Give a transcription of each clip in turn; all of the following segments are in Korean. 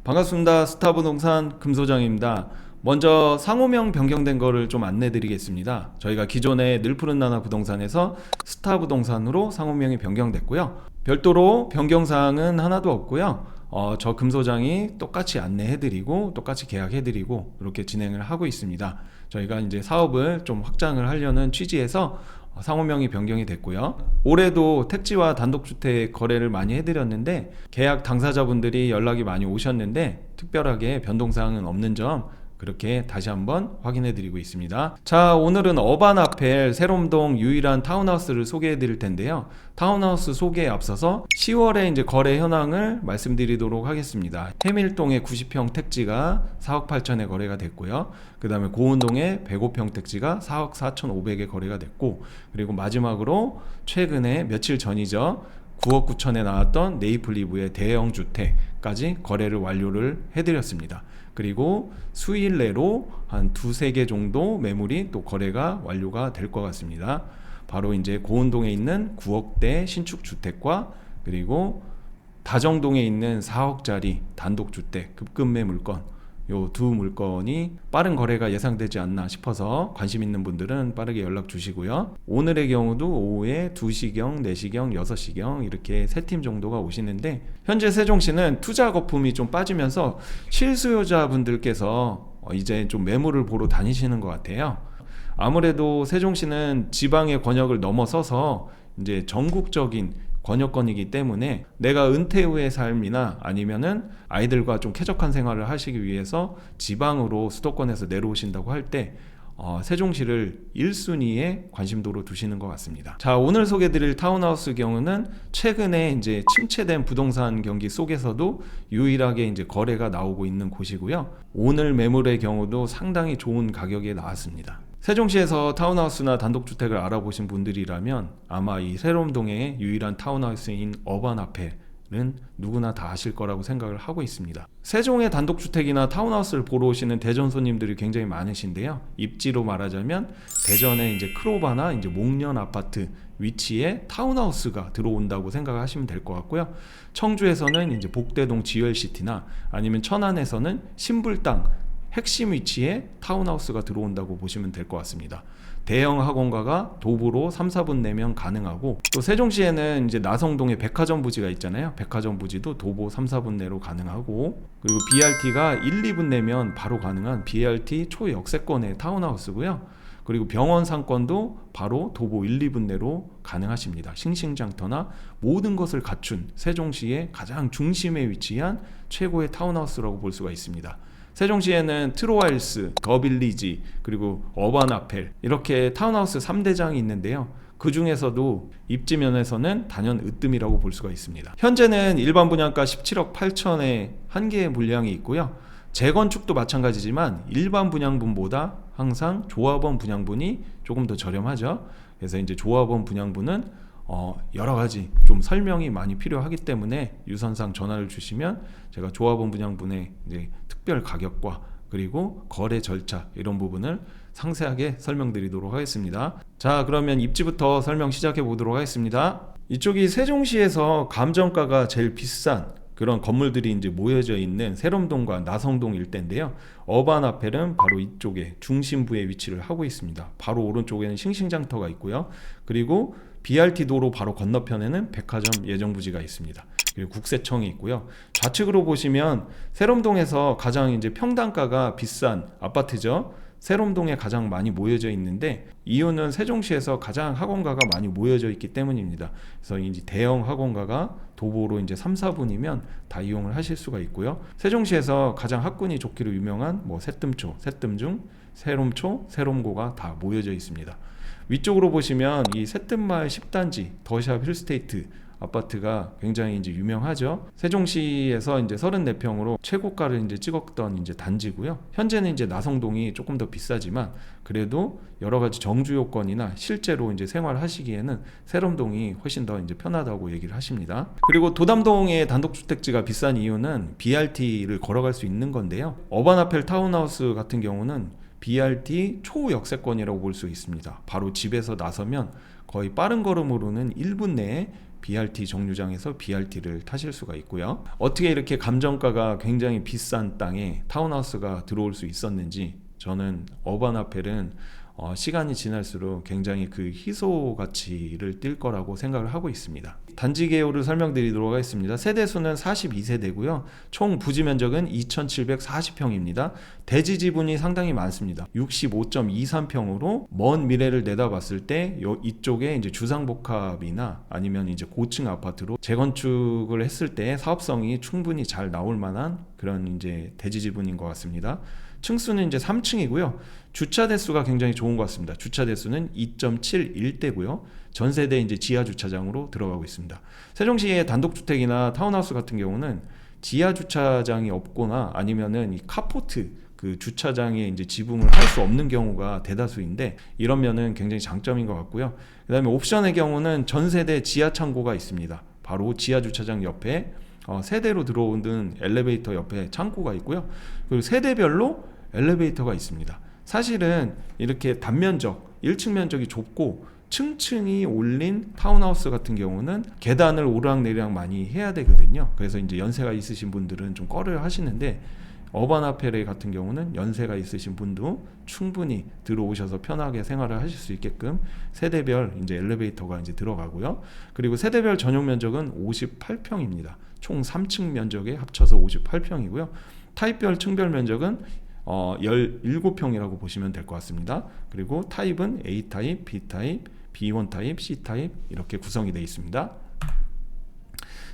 반갑습니다. 스타부동산 금소장입니다. 먼저 상호명 변경된 거를 좀 안내 드리겠습니다. 저희가 기존에 늘푸른나나 부동산에서 스타부동산으로 상호명이 변경됐고요. 별도로 변경사항은 하나도 없고요. 저 금소장이 똑같이 안내해드리고 똑같이 계약해드리고 이렇게 진행을 하고 있습니다. 저희가 이제 사업을 좀 확장을 하려는 취지에서 상호명이 변경이 됐고요. 올해도 택지와 단독주택 거래를 많이 해드렸는데 계약 당사자분들이 연락이 많이 오셨는데 특별하게 변동사항은 없는 점 그렇게 다시 한번 확인해 드리고 있습니다. 자, 오늘은 어반아펠 세롬동 유일한 타운하우스를 소개해 드릴 텐데요. 타운하우스 소개에 앞서서 10월에 이제 거래 현황을 말씀드리도록 하겠습니다. 해밀동의 90평 택지가 4억 8천에 거래가 됐고요. 그 다음에 고운동의 105평 택지가 4억 4천5백에 거래가 됐고, 그리고 마지막으로 최근에 며칠 전이죠. 9억 9천에 나왔던 네이플리브의 대형 주택까지 거래를 완료를 해드렸습니다. 그리고 수일 내로 한 두세 개 정도 매물이 또 거래가 완료가 될 것 같습니다. 바로 이제 고운동에 있는 9억대 신축 주택과 그리고 다정동에 있는 4억짜리 단독주택 급급매 물건, 요 두 물건이 빠른 거래가 예상되지 않나 싶어서 관심 있는 분들은 빠르게 연락 주시고요. 오늘의 경우도 오후에 2시경, 4시경, 6시경 이렇게 3팀 정도가 오시는데, 현재 세종시는 투자 거품이 좀 빠지면서 실수요자분들께서 이제 좀 매물을 보러 다니시는 것 같아요. 아무래도 세종시는 지방의 권역을 넘어서서 이제 전국적인 권역권이기 때문에 내가 은퇴 후의 삶이나 아니면은 아이들과 좀 쾌적한 생활을 하시기 위해서 지방으로 수도권에서 내려오신다고 할 때 세종시를 1순위에 관심도로 두시는 것 같습니다. 자, 오늘 소개드릴 타운하우스 경우는 최근에 이제 침체된 부동산 경기 속에서도 유일하게 이제 거래가 나오고 있는 곳이고요. 오늘 매물의 경우도 상당히 좋은 가격에 나왔습니다. 세종시에서 타운하우스나 단독주택을 알아보신 분들이라면 아마 이 세롬동의 유일한 타운하우스인 어반아펠은 누구나 다 아실 거라고 생각을 하고 있습니다. 세종의 단독주택이나 타운하우스를 보러 오시는 대전 손님들이 굉장히 많으신데요. 입지로 말하자면 대전에 이제 크로바나 이제 목련 아파트 위치에 타운하우스가 들어온다고 생각하시면 될 것 같고요. 청주에서는 이제 복대동 지웰시티나 아니면 천안에서는 신불당 핵심 위치에 타운하우스가 들어온다고 보시면 될 것 같습니다. 대형 학원가가 도보로 3, 4분 내면 가능하고, 또 세종시에는 이제 나성동에 백화점 부지가 있잖아요. 백화점 부지도 도보 3, 4분 내로 가능하고, 그리고 BRT가 1, 2분 내면 바로 가능한 BRT 초역세권의 타운하우스고요. 그리고 병원 상권도 바로 도보 1, 2분 내로 가능하십니다. 싱싱장터나 모든 것을 갖춘 세종시의 가장 중심에 위치한 최고의 타운하우스라고 볼 수가 있습니다. 세종시에는 트로아일스, 더빌리지, 그리고 어반아펠 이렇게 타운하우스 3대장이 있는데요. 그 중에서도 입지면에서는 단연 으뜸이라고 볼 수가 있습니다. 현재는 일반 분양가 17억 8천의 한 개의 물량이 있고요. 재건축도 마찬가지지만 일반 분양분보다 항상 조합원 분양분이 조금 더 저렴하죠. 그래서 이제 조합원 분양분은 여러 가지 좀 설명이 많이 필요하기 때문에 유선상 전화를 주시면 제가 조합원 분양분의 이제 특별 가격과 그리고 거래 절차 이런 부분을 상세하게 설명드리도록 하겠습니다. 자, 그러면 입지부터 설명 시작해 보도록 하겠습니다. 이쪽이 세종시에서 감정가가 제일 비싼 그런 건물들이 이제 모여져 있는 세롬동과 나성동 일대인데요. 어반아펠은 바로 이쪽에 중심부에 위치를 하고 있습니다. 바로 오른쪽에는 싱싱장터가 있고요. 그리고 BRT 도로 바로 건너편에는 백화점 예정부지가 있습니다. 그리고 국세청이 있고요. 좌측으로 보시면 세롬동에서 가장 이제 평당가가 비싼 아파트죠. 세롬동에 가장 많이 모여져 있는데, 이유는 세종시에서 가장 학원가가 많이 모여져 있기 때문입니다. 그래서 이제 대형 학원가가 도보로 이제 3, 4분이면 다 이용을 하실 수가 있고요. 세종시에서 가장 학군이 좋기로 유명한 뭐 새뜸초, 새뜸중, 세롬초, 세롬고가 다 모여져 있습니다. 위쪽으로 보시면 이 새뜸마을 10단지 더샵 힐스테이트 아파트가 굉장히 이제 유명하죠. 세종시에서 이제 34평으로 최고가를 이제 찍었던 이제 단지고요. 현재는 이제 나성동이 조금 더 비싸지만 그래도 여러 가지 정주 요건이나 실제로 이제 생활하시기에는 세롬동이 훨씬 더 이제 편하다고 얘기를 하십니다. 그리고 도담동의 단독주택지가 비싼 이유는 BRT를 걸어갈 수 있는 건데요. 어반아펠 타운하우스 같은 경우는 BRT 초역세권이라고 볼 수 있습니다. 바로 집에서 나서면 거의 빠른 걸음으로는 1분 내에 BRT 정류장에서 BRT를 타실 수가 있고요. 어떻게 이렇게 감정가가 굉장히 비싼 땅에 타운하우스가 들어올 수 있었는지, 저는 어바나펠은 시간이 지날수록 굉장히 그 희소 가치를 띌 거라고 생각을 하고 있습니다. 단지 개요를 설명드리도록 하겠습니다. 세대수는 42세대고요. 총 부지 면적은 2740평입니다. 대지 지분이 상당히 많습니다. 65.23평으로 먼 미래를 내다봤을 때 이쪽에 이제 주상복합이나 아니면 이제 고층 아파트로 재건축을 했을 때 사업성이 충분히 잘 나올 만한 그런 이제 대지 지분인 것 같습니다. 층수는 이제 3층이고요. 주차 대수가 굉장히 좋은 것 같습니다. 주차 대수는 2.71대고요. 전세대 이제 지하 주차장으로 들어가고 있습니다. 세종시의 단독주택이나 타운하우스 같은 경우는 지하 주차장이 없거나 아니면은 이 카포트 그 주차장에 이제 지붕을 할 수 없는 경우가 대다수인데, 이런 면은 굉장히 장점인 것 같고요. 그다음에 옵션의 경우는 전세대 지하 창고가 있습니다. 바로 지하 주차장 옆에 세대로 들어오는 엘리베이터 옆에 창고가 있고요. 그리고 세대별로 엘리베이터가 있습니다. 사실은 이렇게 단면적, 1층 면적이 좁고 층층이 올린 타운하우스 같은 경우는 계단을 오르락내리락 많이 해야 되거든요. 그래서 이제 연세가 있으신 분들은 좀 꺼려 하시는데, 어바나펠 같은 경우는 연세가 있으신 분도 충분히 들어오셔서 편하게 생활을 하실 수 있게끔 세대별 이제 엘리베이터가 이제 들어가고요. 그리고 세대별 전용 면적은 58평입니다. 총 3층 면적에 합쳐서 58평이고요. 타입별 층별 면적은 17평이라고 보시면 될 것 같습니다. 그리고 타입은 A타입, B타입, B1 타입, C타입 이렇게 구성이 되어 있습니다.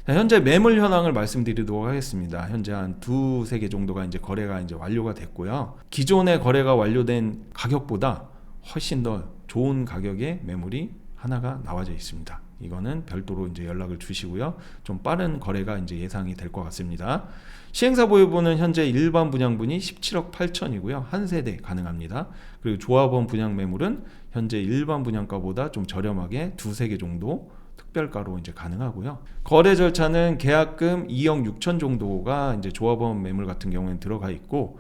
자, 현재 매물 현황을 말씀드리도록 하겠습니다. 현재 한 두세 개 정도가 이제 거래가 이제 완료가 됐고요. 기존의 거래가 완료된 가격보다 훨씬 더 좋은 가격의 매물이 하나가 나와져 있습니다. 이거는 별도로 이제 연락을 주시고요. 좀 빠른 거래가 이제 예상이 될 것 같습니다. 시행사 보유분은 현재 일반 분양분이 17억 8천이고요. 한 세대 가능합니다. 그리고 조합원 분양 매물은 현재 일반 분양가보다 좀 저렴하게 두세 개 정도 특별가로 이제 가능하고요. 거래 절차는 계약금 2억 6천 정도가 이제 조합원 매물 같은 경우에는 들어가 있고,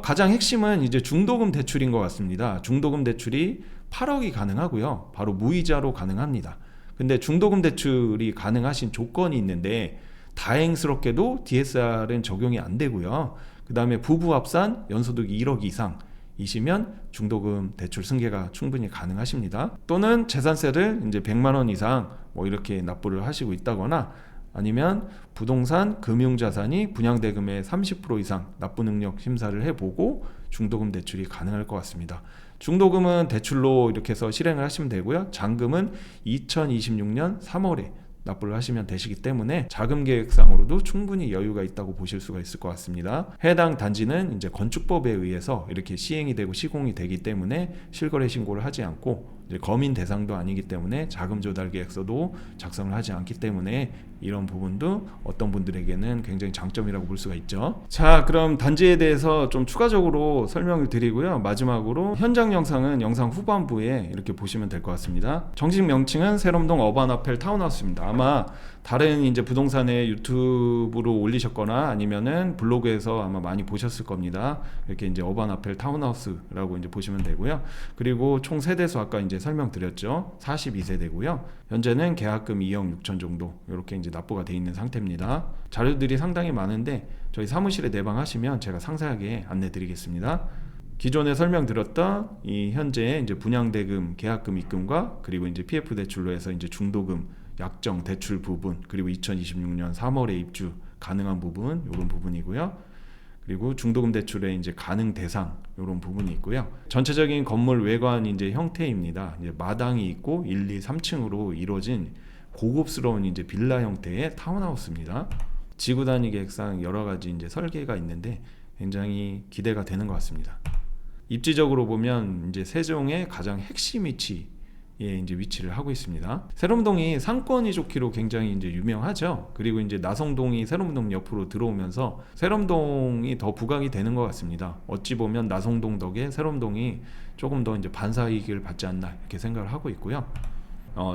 가장 핵심은 이제 중도금 대출인 것 같습니다. 중도금 대출이 8억이 가능하고요. 바로 무이자로 가능합니다. 근데 중도금 대출이 가능하신 조건이 있는데, 다행스럽게도 DSR은 적용이 안 되고요. 그 다음에 부부 합산 연소득 1억 이상이시면 중도금 대출 승계가 충분히 가능하십니다. 또는 재산세를 이제 100만 원 이상 뭐 이렇게 납부를 하시고 있다거나, 아니면 부동산 금융자산이 분양대금의 30% 이상 납부 능력 심사를 해보고 중도금 대출이 가능할 것 같습니다. 중도금은 대출로 이렇게 해서 실행을 하시면 되고요. 잔금은 2026년 3월에 납부를 하시면 되시기 때문에 자금 계획상으로도 충분히 여유가 있다고 보실 수가 있을 것 같습니다. 해당 단지는 이제 건축법에 의해서 이렇게 시행이 되고 시공이 되기 때문에 실거래 신고를 하지 않고, 이제 검인 대상도 아니기 때문에 자금 조달 계획서도 작성을 하지 않기 때문에 이런 부분도 어떤 분들에게는 굉장히 장점이라고 볼 수가 있죠. 자, 그럼 단지에 대해서 좀 추가적으로 설명을 드리고요. 마지막으로 현장 영상은 영상 후반부에 이렇게 보시면 될 것 같습니다. 정식 명칭은 세롬동 어바나펠 타운하우스입니다. 아마 다른 이제 부동산에 유튜브로 올리셨거나 아니면은 블로그에서 아마 많이 보셨을 겁니다. 이렇게 이제 어바나펠 타운하우스라고 이제 보시면 되고요. 그리고 총 세대수 아까 이제 설명드렸죠. 42세대고요. 현재는 계약금 2억 6천 정도 이렇게 이제 납부가 돼 있는 상태입니다. 자료들이 상당히 많은데 저희 사무실에 내방하시면 제가 상세하게 안내 드리겠습니다. 기존에 설명드렸던 이 현재 이제 분양대금, 계약금 입금과 그리고 이제 PF 대출로 해서 이제 중도금, 약정 대출 부분, 그리고 2026년 3월에 입주 가능한 부분, 이런 부분이고요. 그리고 중도금 대출의 이제 가능 대상 이런 부분이 있고요. 전체적인 건물 외관 이제 형태입니다. 이제 마당이 있고 1, 2, 3층으로 이루어진 고급스러운 이제 빌라 형태의 타운하우스입니다. 지구 단위 계획상 여러 가지 이제 설계가 있는데 굉장히 기대가 되는 것 같습니다. 입지적으로 보면 이제 세종의 가장 핵심 위치에 이제 위치를 하고 있습니다. 세롬동이 상권이 좋기로 굉장히 이제 유명하죠. 그리고 이제 나성동이 세롬동 옆으로 들어오면서 세롬동이 더 부각이 되는 것 같습니다. 어찌 보면 나성동 덕에 세롬동이 조금 더 이제 반사이익을 받지 않나 이렇게 생각을 하고 있고요.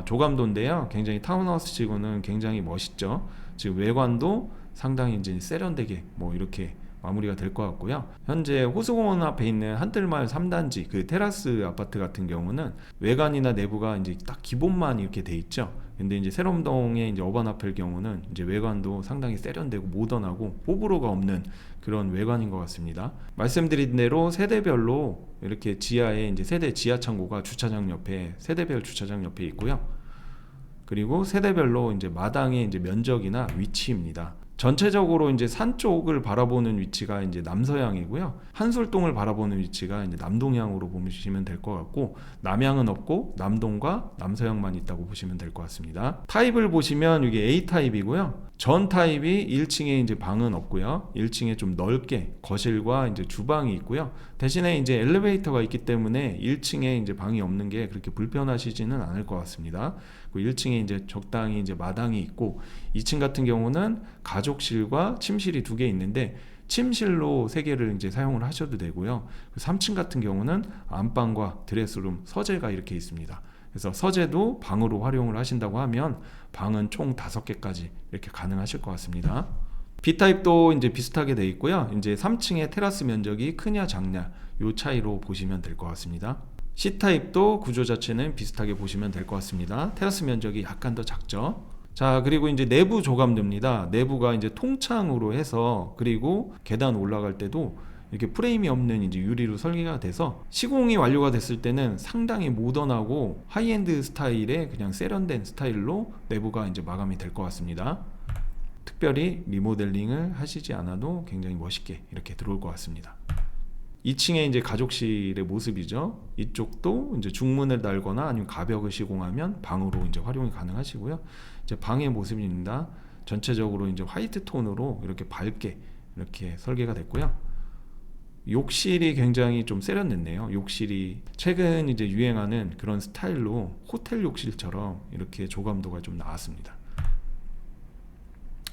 조감도인데요. 굉장히 타운하우스 치고는 굉장히 멋있죠. 지금 외관도 상당히 이제 세련되게 뭐 이렇게 마무리가 될 것 같고요. 현재 호수공원 앞에 있는 한뜰마을 3단지 그 테라스 아파트 같은 경우는 외관이나 내부가 이제 딱 기본만 이렇게 돼 있죠. 근데 이제 새롬동의 이제 어반아펠 경우는 이제 외관도 상당히 세련되고 모던하고 호불호가 없는 그런 외관인 것 같습니다. 말씀드린 대로 세대별로 이렇게 지하에 이제 세대 지하 창고가 주차장 옆에 세대별 주차장 옆에 있고요. 그리고 세대별로 이제 마당의 이제 면적이나 위치입니다. 전체적으로 이제 산 쪽을 바라보는 위치가 이제 남서향이고요. 한솔동을 바라보는 위치가 이제 남동향으로 보시면 될 것 같고, 남향은 없고 남동과 남서향만 있다고 보시면 될 것 같습니다. 타입을 보시면 이게 A 타입이고요. 전 타입이 1층에 이제 방은 없고요. 1층에 좀 넓게 거실과 이제 주방이 있고요. 대신에 이제 엘리베이터가 있기 때문에 1층에 이제 방이 없는 게 그렇게 불편하시지는 않을 것 같습니다. 1층에 이제 적당히 이제 마당이 있고, 2층 같은 경우는 가족실과 침실이 2개 있는데 침실로 3개를 이제 사용을 하셔도 되고요. 3층 같은 경우는 안방과 드레스룸, 서재가 이렇게 있습니다. 그래서 서재도 방으로 활용을 하신다고 하면 방은 총 5개까지 이렇게 가능하실 것 같습니다. B타입도 이제 비슷하게 되어 있고요. 이제 3층의 테라스 면적이 크냐 작냐 요 차이로 보시면 될 것 같습니다. C타입도 구조 자체는 비슷하게 보시면 될 것 같습니다. 테라스 면적이 약간 더 작죠. 자, 그리고 이제 내부 조감도입니다. 내부가 이제 통창으로 해서, 그리고 계단 올라갈 때도 이렇게 프레임이 없는 이제 유리로 설계가 돼서 시공이 완료가 됐을 때는 상당히 모던하고 하이엔드 스타일의 그냥 세련된 스타일로 내부가 이제 마감이 될 것 같습니다. 특별히 리모델링을 하시지 않아도 굉장히 멋있게 이렇게 들어올 것 같습니다. 2층에 이제 가족실의 모습이죠. 이쪽도 이제 중문을 달거나 아니면 가벽을 시공하면 방으로 이제 활용이 가능하시고요. 이제 방의 모습입니다. 전체적으로 이제 화이트 톤으로 이렇게 밝게 이렇게 설계가 됐고요. 욕실이 굉장히 좀 세련됐네요. 욕실이 최근 이제 유행하는 그런 스타일로 호텔 욕실처럼 이렇게 조감도가 좀 나왔습니다.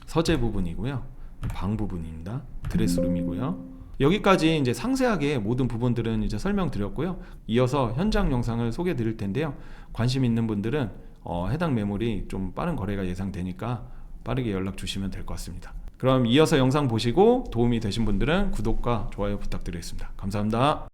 서재 부분이고요. 방 부분입니다. 드레스룸이고요. 여기까지 이제 상세하게 모든 부분들은 이제 설명드렸고요. 이어서 현장 영상을 소개해 드릴 텐데요. 관심 있는 분들은 해당 매물이 좀 빠른 거래가 예상되니까 빠르게 연락 주시면 될 것 같습니다. 그럼 이어서 영상 보시고 도움이 되신 분들은 구독과 좋아요 부탁드리겠습니다. 감사합니다.